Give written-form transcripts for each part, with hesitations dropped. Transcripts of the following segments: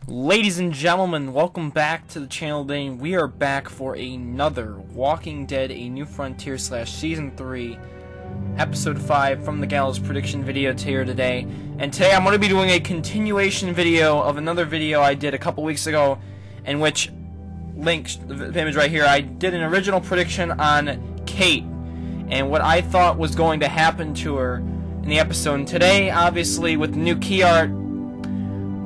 Ladies and gentlemen, welcome back to the channel today. We are back for another Walking Dead: A New Frontier / Season 3, Episode 5 from the Gallows prediction video here today. And today I'm going to be doing a continuation video of another video I did a couple weeks ago, in which, linked the image right here, I did an original prediction on Kate and what I thought was going to happen to her in the episode. And today, obviously, with the new key art,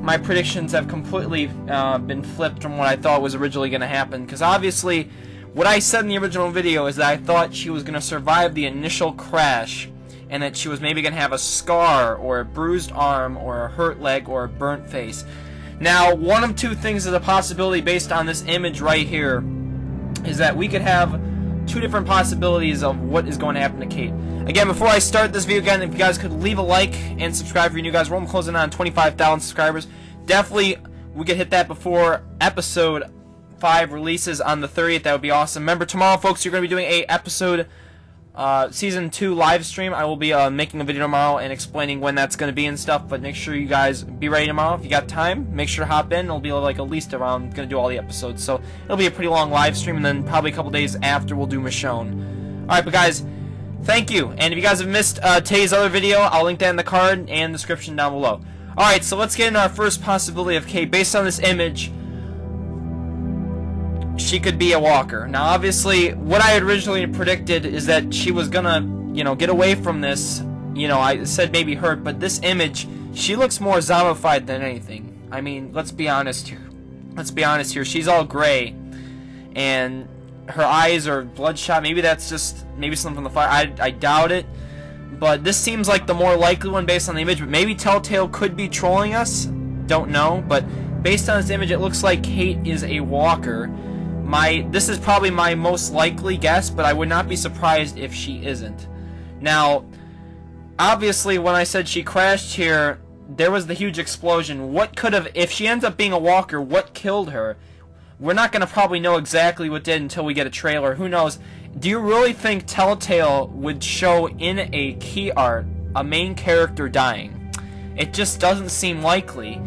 my predictions have completely been flipped from what I thought was originally going to happen. Because obviously, what I said in the original video is that I thought she was going to survive the initial crash, and that she was maybe going to have a scar, or a bruised arm, or a hurt leg, or a burnt face. Now, one of two things is a possibility based on this image right here, is that we could have two different possibilities of what is going to happen to Kate. Again, before I start this video again, if you guys could leave a like and subscribe for you new guys. We're almost closing on 25,000 subscribers. Definitely, we could hit that before episode 5 releases on the 30th. That would be awesome. Remember, tomorrow, folks, you're going to be doing a episode season 2 live stream. I will be making a video tomorrow and explaining when that's going to be and stuff. But make sure you guys be ready tomorrow. If you got time, make sure to hop in. It'll be like at least around, going to do all the episodes. So it'll be a pretty long live stream, and then probably a couple days after we'll do Michonne. Alright, but guys, thank you. And if you guys have missed today's other video, I'll link that in the card and description down below. Alright, so let's get into our first possibility of Kate. Based on this image, she could be a walker. Now, obviously, what I had originally predicted is that she was gonna, get away from this. I said maybe hurt, but this image, she looks more zombified than anything. I mean, let's be honest here. She's all gray, and her eyes are bloodshot. Maybe that's just something from the fire. I doubt it. But this seems like the more likely one based on the image. But maybe Telltale could be trolling us. Don't know. But based on this image, it looks like Kate is a walker. This is probably my most likely guess, but I would not be surprised if she isn't. Now, obviously, when I said she crashed here, there was the huge explosion. What could have, if she ends up being a walker, what killed her? We're not going to probably know exactly what did until we get a trailer. Who knows? Do you really think Telltale would show in a key art a main character dying? It just doesn't seem likely.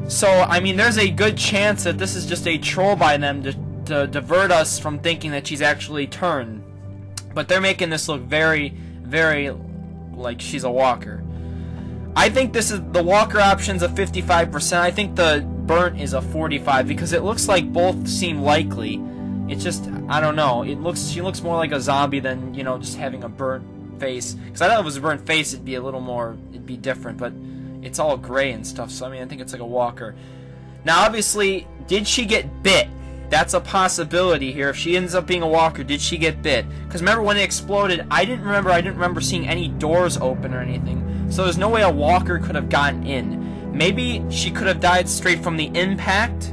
So, I mean, there's a good chance that this is just a troll by them to divert us from thinking that she's actually turned. But they're making this look very, very like she's a walker. I think this is the walker option's a 55%. I think the burnt is a 45% because it looks like both seem likely. It's just, I don't know. She looks more like a zombie than, just having a burnt face. Because I thought if it was a burnt face, it'd be different. But it's all gray and stuff. So I mean, I think it's like a walker. Now, obviously, did she get bit? That's a possibility here. If she ends up being a walker, did she get bit? Because remember when it exploded, I didn't remember seeing any doors open or anything. So there's no way a walker could have gotten in. Maybe she could have died straight from the impact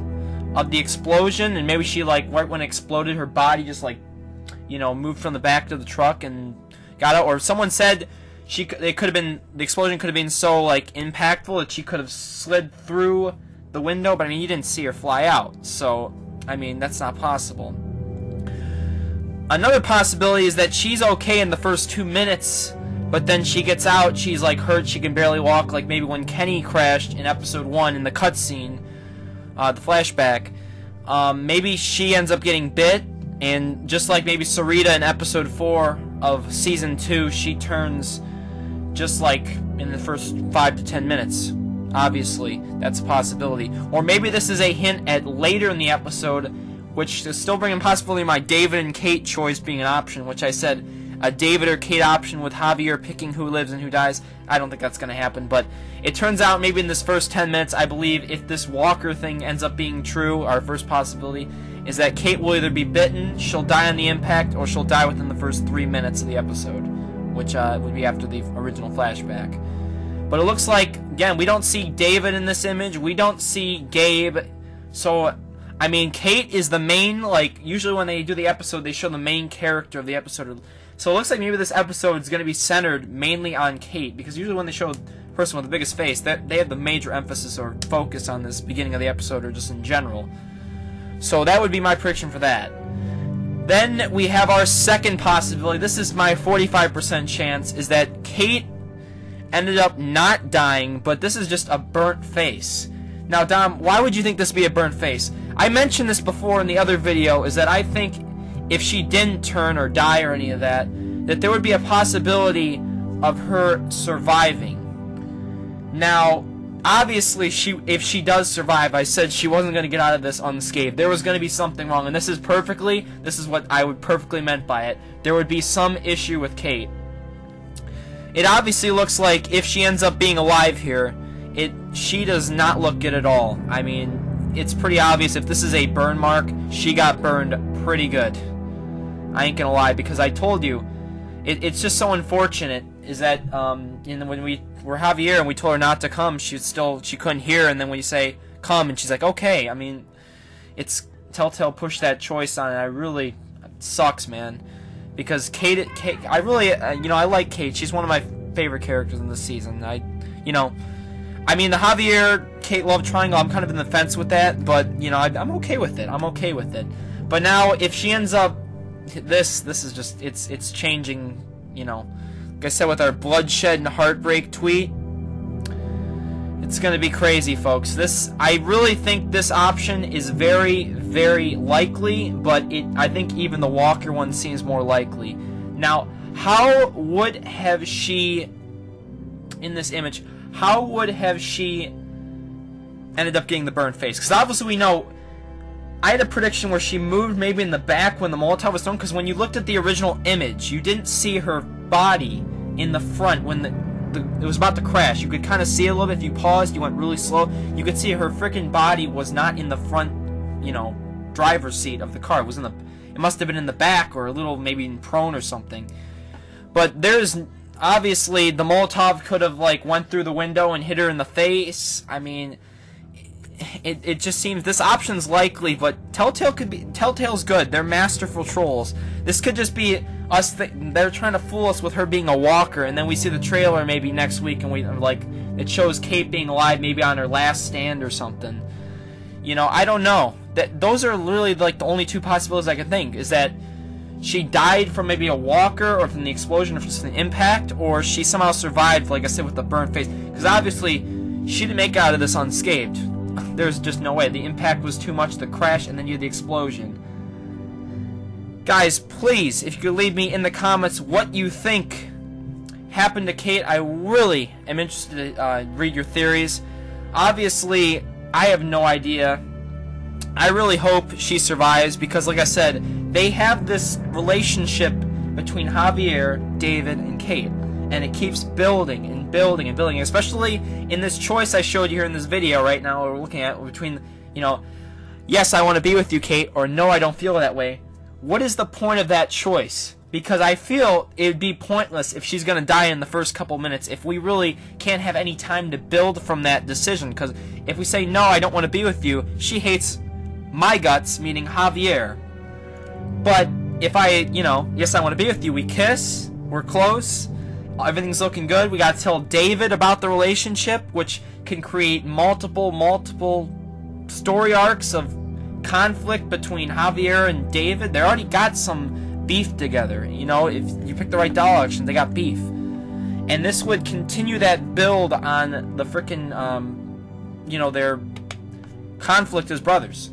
of the explosion, and maybe she, right when it exploded, her body just, moved from the back of the truck and got out. Or someone said the explosion could have been so, impactful that she could have slid through the window, but, I mean, you didn't see her fly out. So, I mean, that's not possible. Another possibility is that she's okay in the first 2 minutes, but then she gets out, she's, hurt, she can barely walk, like maybe when Kenny crashed in episode 1 in the cutscene. The flashback, maybe she ends up getting bit, and just like maybe Sarita in episode 4 of season 2, she turns just like in the first 5 to 10 minutes. Obviously, that's a possibility. Or maybe this is a hint at later in the episode, which is still bringing possibility my David and Kate choice being an option, which I said a David or Kate option with Javier picking who lives and who dies. I don't think that's going to happen, but it turns out maybe in this first 10 minutes, I believe if this walker thing ends up being true, our first possibility is that Kate will either be bitten, she'll die on the impact, or she'll die within the first 3 minutes of the episode, which would be after the original flashback. But it looks like, again, we don't see David in this image, we don't see Gabe, so I mean, Kate is the main, usually when they do the episode, they show the main character of the episode. So it looks like maybe this episode is going to be centered mainly on Kate, because usually when they show the person with the biggest face, they have the major emphasis or focus on this beginning of the episode or just in general. So that would be my prediction for that. Then we have our second possibility. This is my 45% chance, is that Kate ended up not dying, but this is just a burnt face. Now, Dom, why would you think this would be a burnt face? I mentioned this before in the other video, is that I think if she didn't turn or die or any of that, that there would be a possibility of her surviving. Now, obviously, if she does survive, I said she wasn't going to get out of this unscathed. There was going to be something wrong, and this is what I would perfectly meant by it. There would be some issue with Kate. It obviously looks like if she ends up being alive here, she does not look good at all. I mean, it's pretty obvious if this is a burn mark, she got burned pretty good. I ain't gonna lie, because I told you, it's just so unfortunate, is that when we were Javier and we told her not to come, she couldn't hear, and then when you say come and she's like okay, I mean, it's Telltale pushed that choice on it. It sucks, man, because Kate I really I like Kate. She's one of my favorite characters in this season. I mean, the Javier-Kate love triangle, I'm kind of in the fence with that, but I'm okay with it. I'm okay with it. But now if she ends up this is just it's changing, like I said, with our bloodshed and heartbreak tweet, it's gonna be crazy, folks. I really think this option is very, very likely, but I think even the Walker one seems more likely. Now, how would have she, in this image, how would have she ended up getting the burnt face? Because obviously we know, I had a prediction where she moved maybe in the back when the Molotov was thrown, because when you looked at the original image, you didn't see her body in the front when it was about to crash. You could kind of see it a little bit. If you paused, you went really slow, you could see her freaking body was not in the front, driver's seat of the car. It must have been in the back, or a little maybe prone or something. But there's obviously the Molotov could have went through the window and hit her in the face. I mean, it just seems this option's likely, but Telltale's good. They're masterful trolls. This could just be us. They're trying to fool us with her being a walker, and then we see the trailer maybe next week, and it shows Kate being alive, maybe on her last stand or something. I don't know. Those are literally the only two possibilities I can think. Is that she died from maybe a walker, or from the explosion, or from the impact, or she somehow survived, like I said, with the burnt face. Because obviously, she didn't make it out of this unscathed. There's just no way. The impact was too much, the crash, and then you had the explosion. Guys, please, if you could leave me in the comments what you think happened to Kate. I really am interested to read your theories. Obviously, I have no idea. I really hope she survives, because like I said, they have this relationship between Javier, David, and Kate, and it keeps building and building and building, especially in this choice I showed you here in this video right now we're looking at between, yes, I want to be with you, Kate, or no, I don't feel that way. What is the point of that choice? Because I feel it would be pointless if she's going to die in the first couple minutes, if we really can't have any time to build from that decision. Because if we say, no, I don't want to be with you, she hates my guts, meaning Javier. But if yes, I want to be with you, we kiss, we're close, everything's looking good, we got to tell David about the relationship, which can create multiple story arcs of conflict between Javier and David. They already got some beef together, if you pick the right doll auction, they got beef. And this would continue that build on the frickin', their conflict as brothers.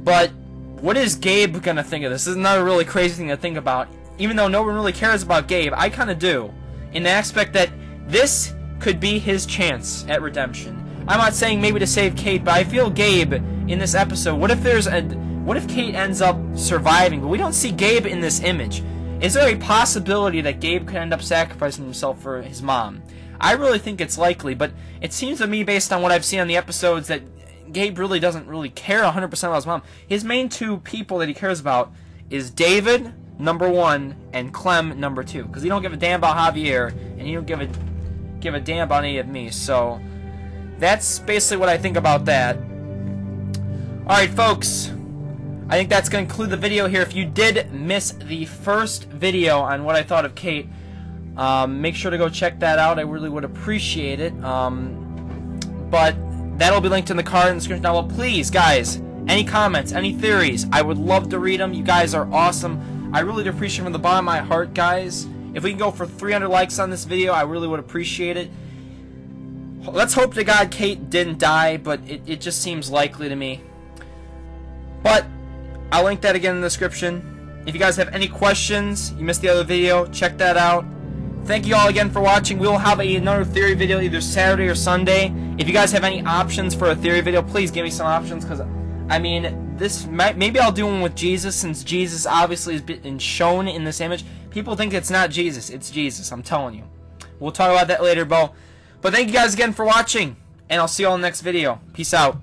But what is Gabe gonna think of this? This is another really crazy thing to think about. Even though no one really cares about Gabe, I kind of do. In the aspect that this could be his chance at redemption. I'm not saying maybe to save Kate, but I feel Gabe in this episode. What if Kate ends up surviving, but we don't see Gabe in this image? Is there a possibility that Gabe could end up sacrificing himself for his mom? I really think it's likely, but it seems to me, based on what I've seen on the episodes, that Gabe really doesn't really care 100% about his mom. His main two people that he cares about is David, number 1, and Clem, number 2. Because he don't give a damn about Javier, and he don't give a damn about any of me. So that's basically what I think about that. Alright, folks. I think that's going to conclude the video here. If you did miss the first video on what I thought of Kate, make sure to go check that out. I really would appreciate it. But that'll be linked in the card in the description down below. Please, guys, any comments, any theories, I would love to read them. You guys are awesome. I really do appreciate it from the bottom of my heart, guys. If we can go for 300 likes on this video, I really would appreciate it. Let's hope to God Kate didn't die, but it just seems likely to me. But I'll link that again in the description. If you guys have any questions, you missed the other video, check that out. Thank you all again for watching. We will have another theory video either Saturday or Sunday. If you guys have any options for a theory video, please give me some options, because I mean, maybe I'll do one with Jesus, since Jesus obviously has been shown in this image. People think it's not Jesus, it's Jesus, I'm telling you. We'll talk about that later, Bo. But thank you guys again for watching, and I'll see you all in the next video. Peace out.